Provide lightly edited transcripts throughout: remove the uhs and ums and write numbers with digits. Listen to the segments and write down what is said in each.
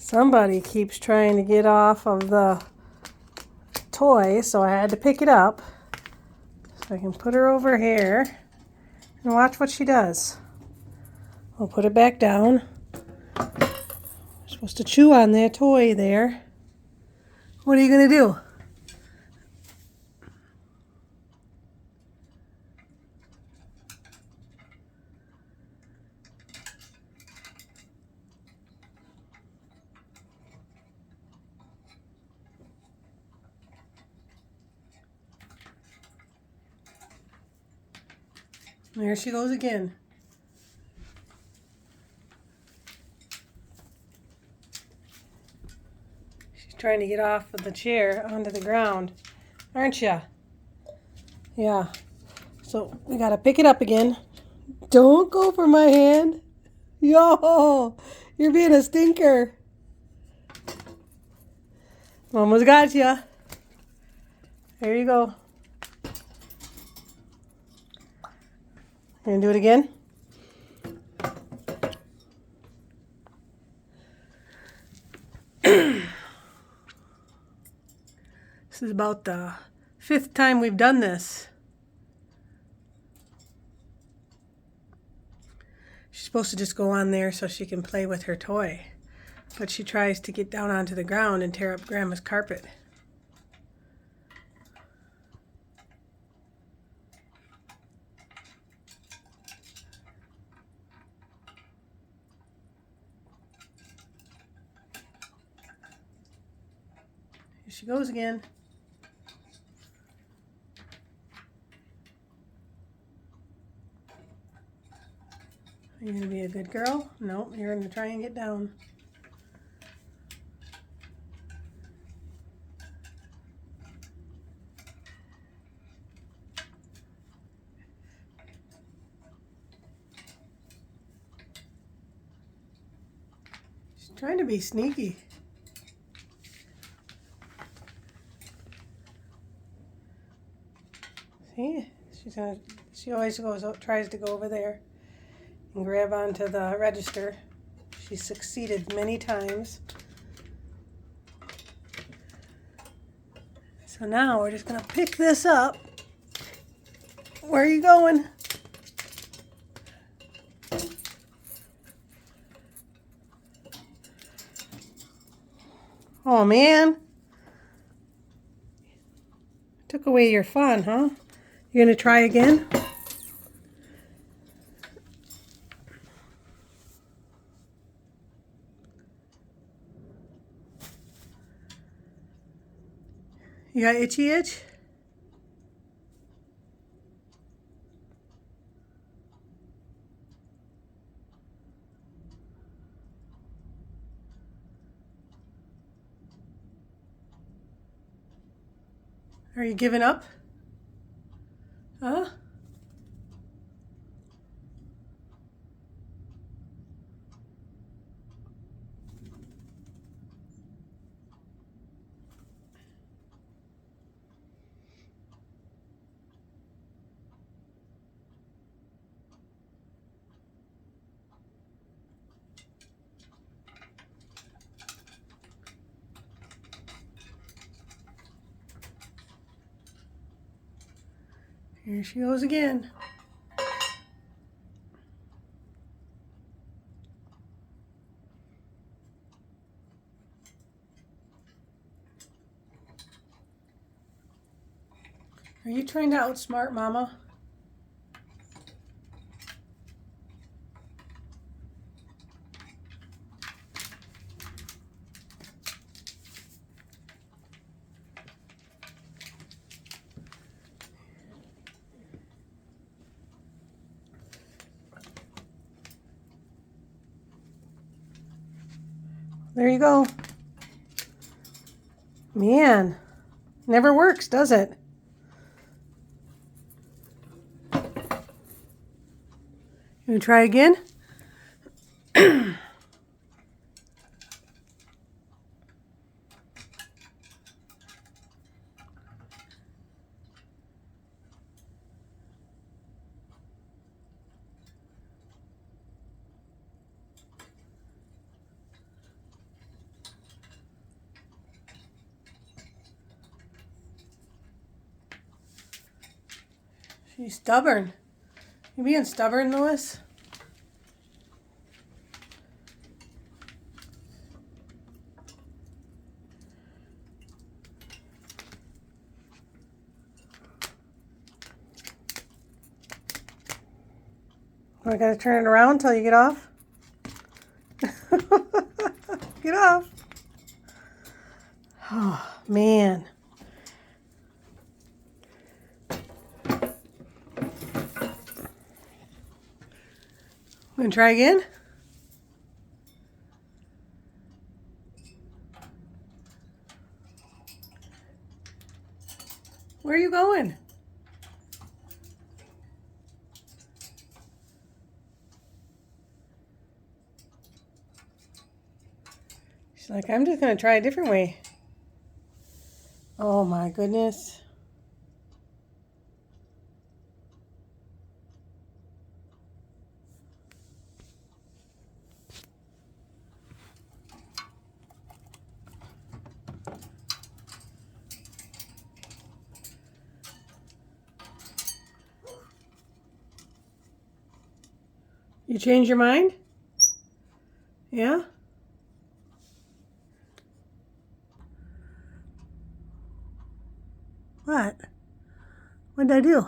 Somebody keeps trying to get off of the toy, so I had to pick it up. So I can put her over here and watch what she does. I'll put it back down. You're supposed to chew on that toy there. What are you going to do? There she goes again. She's trying to get off of the chair onto the ground, aren't you? Yeah. So we gotta pick it up again. Don't go for my hand. Yo, you're being a stinker. Mama's got you. There you go. You gonna do it again? This is about the 5th time we've done this. She's supposed to just go on there so she can play with her toy. But she tries to get down onto the ground and tear up Grandma's carpet. Here she goes again. Are you going to be a good girl? No, you're going to try and get down. She's trying to be sneaky. See? She always tries to go over there and grab onto the register. She's succeeded many times. So now we're just going to pick this up. Where are you going? Oh man. Took away your fun, huh? You going to try again? You got itchy itch? Are you giving up? Huh? Here she goes again. Are you trying to outsmart Mama? There you go. Man, never works, does it? You gonna try again? She's stubborn. You being stubborn, Lewis? I gotta turn it around until you get off. Get off. Oh, man. Gonna try again? Where are you going? She's like, I'm just gonna try a different way. Oh my goodness. You changed your mind? Yeah? What? What did I do?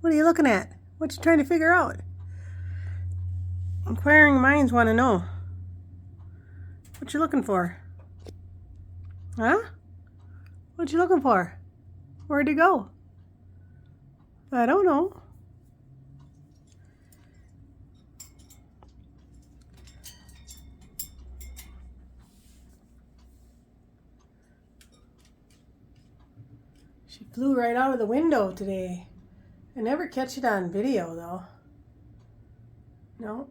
What are you looking at? What you trying to figure out? Inquiring minds want to know. What you looking for? Huh? What you looking for? Where'd he go? I don't know. She flew right out of the window today. I never catch it on video though. No.